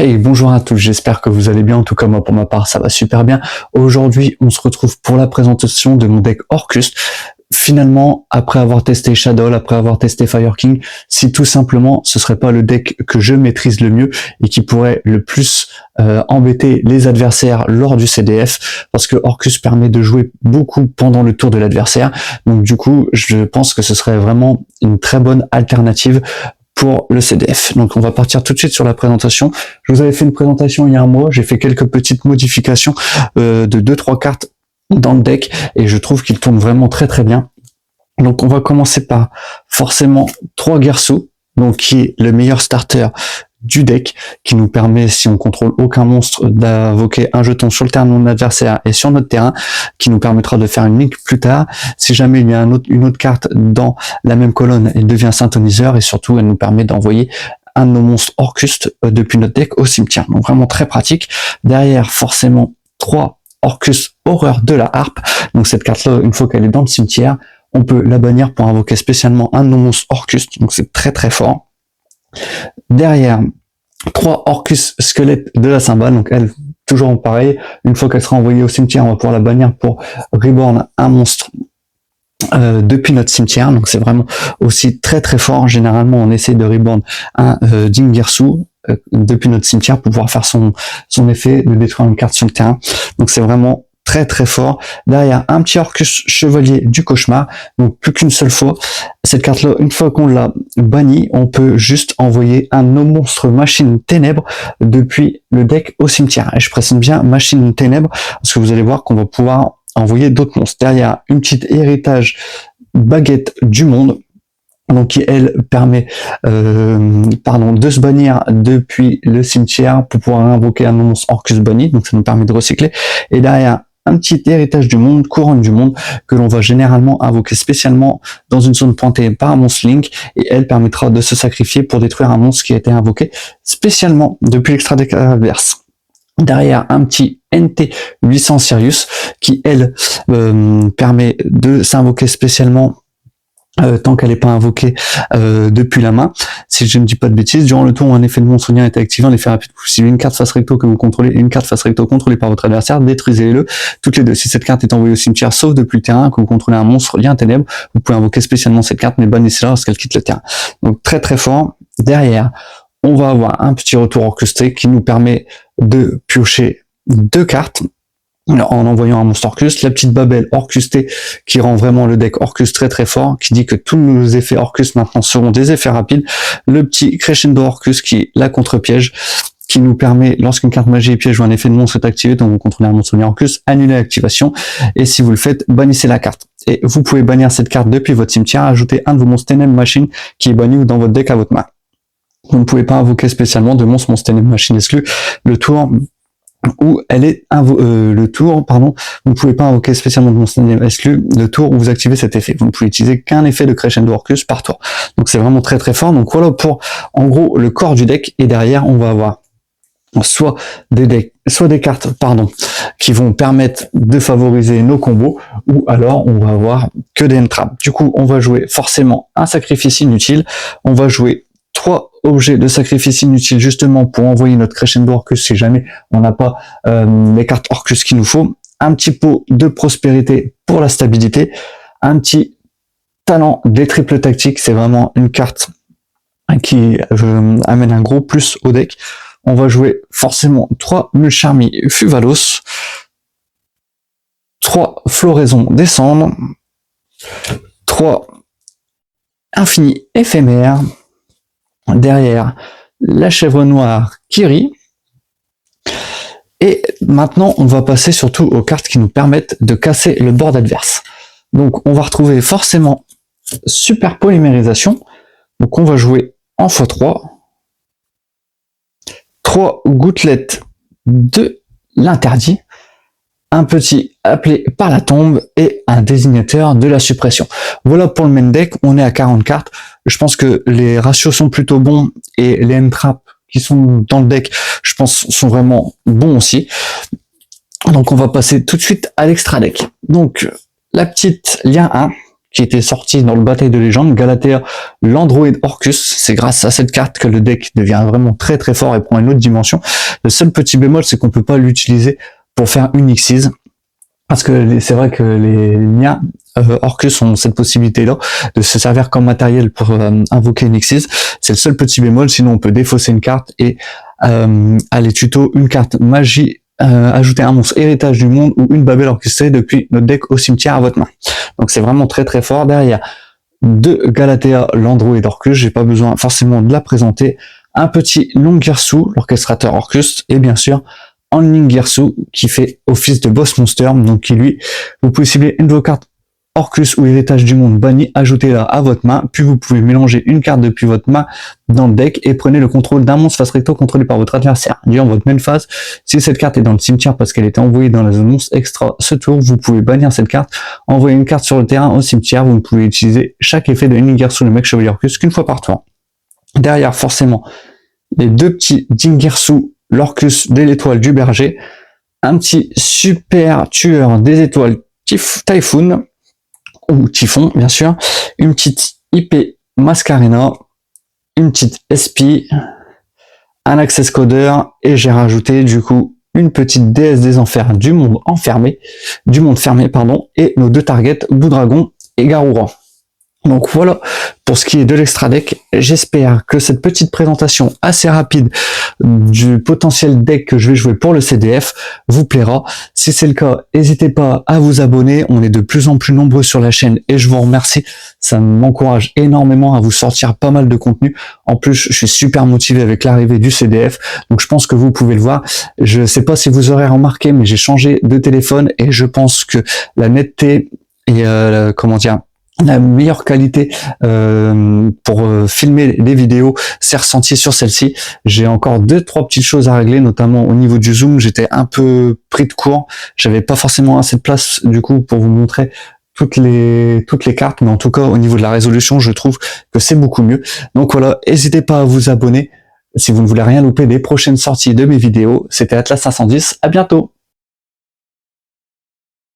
Hey, bonjour à tous, j'espère que vous allez bien, en tout cas moi pour ma part ça va super bien. Aujourd'hui on se retrouve pour la présentation de mon deck Orcust. Finalement, après avoir testé Shadow, après avoir testé Fire King, si tout simplement ce serait pas le deck que je maîtrise le mieux et qui pourrait le plus embêter les adversaires lors du CDF, parce que Orcust permet de jouer beaucoup pendant le tour de l'adversaire, donc du coup je pense que ce serait vraiment une très bonne alternative pour le CDF. Donc on va partir tout de suite sur la présentation. Je vous avais fait une présentation il y a un mois, j'ai fait quelques petites modifications de 2-3 cartes dans le deck et je trouve qu'il tourne vraiment très très bien. Donc on va commencer par forcément 3 Gersu, donc qui est le meilleur starter du deck, qui nous permet, si on contrôle aucun monstre, d'invoquer un jeton sur le terrain de mon adversaire et sur notre terrain, qui nous permettra de faire une link plus tard. Si jamais il y a une autre carte dans la même colonne, elle devient synthoniseur et surtout elle nous permet d'envoyer un de nos monstres Orcust depuis notre deck au cimetière. Donc vraiment très pratique. Derrière, forcément, 3 Orcust Horreur de la Harpe. Donc cette carte-là, une fois qu'elle est dans le cimetière, on peut la bannir pour invoquer spécialement un de nos monstres Orcust. Donc c'est très très fort. Derrière, 3 Orcus squelettes de la cymbale, donc elle, toujours pareil, une fois qu'elle sera envoyée au cimetière, on va pouvoir la bannir pour reborn un monstre depuis notre cimetière, donc c'est vraiment aussi très très fort. Généralement on essaie de reborn un Dingersu depuis notre cimetière pour pouvoir faire son effet de détruire une carte sur le terrain, donc c'est vraiment très très fort. Derrière, un petit Orcus chevalier du cauchemar, donc plus qu'une seule fois. Cette carte là, une fois qu'on l'a bannie, on peut juste envoyer un no monstre machine ténèbres depuis le deck au cimetière, et je précise bien machine ténèbres parce que vous allez voir qu'on va pouvoir envoyer d'autres monstres. Derrière, une petite héritage baguette du monde, donc qui elle permet de se bannir depuis le cimetière pour pouvoir invoquer un monstre Orcus banni, donc ça nous permet de recycler. Et derrière, un petit héritage du monde, couronne du monde, que l'on va généralement invoquer spécialement dans une zone pointée par un monstre Link, et elle permettra de se sacrifier pour détruire un monstre qui a été invoqué spécialement depuis l'extra deck adverse. Derrière, un petit NT 800 Sirius qui elle permet de s'invoquer spécialement tant qu'elle n'est pas invoquée depuis la main. Si je ne dis pas de bêtises, durant le tour où un effet de monstre lien est activé, un effet rapide, si une carte face recto que vous contrôlez et une carte face recto contrôlée par votre adversaire, détruisez-le toutes les deux. Si cette carte est envoyée au cimetière, sauf depuis le terrain, que vous contrôlez un monstre lien ténèbres, vous pouvez invoquer spécialement cette carte, mais bannissez-la lorsqu'elle quitte le terrain. Donc très très fort. Derrière, on va avoir un petit retour orchestré qui nous permet de piocher 2 cartes en envoyant un monstre Orcus, la petite Babel Orcustée qui rend vraiment le deck Orcus très très fort, qui dit que tous nos effets Orcus maintenant seront des effets rapides, le petit Crescendo Orcus qui est la contre-piège, qui nous permet, lorsqu'une carte magie et piège ou un effet de monstre est activé, donc vous contrôlez un monstre Orcus, annuler l'activation, et si vous le faites, bannissez la carte. Et vous pouvez bannir cette carte depuis votre cimetière, ajouter un de vos monstres Ténèbres Machine qui est banni dans votre deck à votre main. Vous ne pouvez pas invoquer spécialement de monstres Ténèbres Machine exclu le tour où elle est vous ne pouvez pas invoquer spécialement de monstre exclu le tour où vous activez cet effet. Vous ne pouvez utiliser qu'un effet de Crescendo Orcus par tour. Donc c'est vraiment très très fort. Donc voilà pour en gros le corps du deck, et derrière on va avoir soit des cartes qui vont permettre de favoriser nos combos, ou alors on va avoir que des entraves. Du coup on va jouer forcément un sacrifice inutile, on va jouer 3 objets de sacrifice inutiles justement pour envoyer notre Crescendo Orcus si jamais on n'a pas les cartes Orcus qu'il nous faut, un petit pot de prospérité pour la stabilité, un petit talent des triples tactiques, c'est vraiment une carte qui amène un gros plus au deck. On va jouer forcément 3 Mulcharmi Fuvalos, 3 Floraison des Cendres, 3 Infini Éphémère. Derrière, la chèvre noire Kiri. Et maintenant, on va passer surtout aux cartes qui nous permettent de casser le board adverse. Donc, on va retrouver forcément Super Polymérisation. Donc, on va jouer en x3. 3 gouttelettes de l'interdit. Un petit appelé par la tombe et un désignateur de la suppression. Voilà pour le main deck, on est à 40 cartes. Je pense que les ratios sont plutôt bons et les end-traps qui sont dans le deck, je pense, sont vraiment bons aussi. Donc on va passer tout de suite à l'extra deck. Donc la petite lien 1, qui était sortie dans le Bataille de Légende, Galatea l'Android Orcus. C'est grâce à cette carte que le deck devient vraiment très très fort et prend une autre dimension. Le seul petit bémol, c'est qu'on peut pas l'utiliser pour faire une Xyz. Parce que c'est vrai que les Nia Orcus ont cette possibilité-là de se servir comme matériel pour invoquer une Xyz. C'est le seul petit bémol, sinon on peut défausser une carte et aller tuto une carte magie, ajouter un monstre héritage du monde ou une Babel orchestrée depuis notre deck au cimetière à votre main. Donc c'est vraiment très très fort. Derrière, de Galatea l'Android Orcus, j'ai pas besoin forcément de la présenter. Un petit Longirsu, l'orchestrateur Orcus, et bien sûr Onling Girsu qui fait office de boss monster, donc qui lui, vous pouvez cibler une de vos cartes Orcus ou héritage du monde banni, ajoutez-la à votre main, puis vous pouvez mélanger une carte depuis votre main dans le deck et prenez le contrôle d'un monstre face recto contrôlé par votre adversaire. Durant votre main phase, si cette carte est dans le cimetière parce qu'elle était envoyée dans la zone monstre extra ce tour, vous pouvez bannir cette carte, envoyer une carte sur le terrain au cimetière, vous ne pouvez utiliser chaque effet de Ningirsu le mec chevalier Orcus qu'une fois par tour. Derrière, forcément, les deux petits Dingirsu, l'Orcus de l'étoile du berger, un petit super tueur des étoiles Typhoon, ou Typhon bien sûr, une petite IP Mascarena, une petite SP, un access codeur, et j'ai rajouté du coup une petite déesse des enfers du monde fermé, et nos deux targets, Boudragon et Garura. Donc voilà pour ce qui est de l'extra deck. J'espère que cette petite présentation assez rapide du potentiel deck que je vais jouer pour le CDF vous plaira. Si c'est le cas, n'hésitez pas à vous abonner. On est de plus en plus nombreux sur la chaîne et je vous remercie. Ça m'encourage énormément à vous sortir pas mal de contenu. En plus, je suis super motivé avec l'arrivée du CDF. Donc je pense que vous pouvez le voir. Je sais pas si vous aurez remarqué, mais j'ai changé de téléphone et je pense que la netteté et la meilleure qualité pour filmer les vidéos s'est ressentie sur celle-ci. J'ai encore 2-3 petites choses à régler, notamment au niveau du zoom. J'étais un peu pris de court, j'avais pas forcément assez de place du coup pour vous montrer toutes les cartes, mais en tout cas au niveau de la résolution, je trouve que c'est beaucoup mieux. Donc voilà, n'hésitez pas à vous abonner si vous ne voulez rien louper des prochaines sorties de mes vidéos. C'était Atlas 510, à bientôt.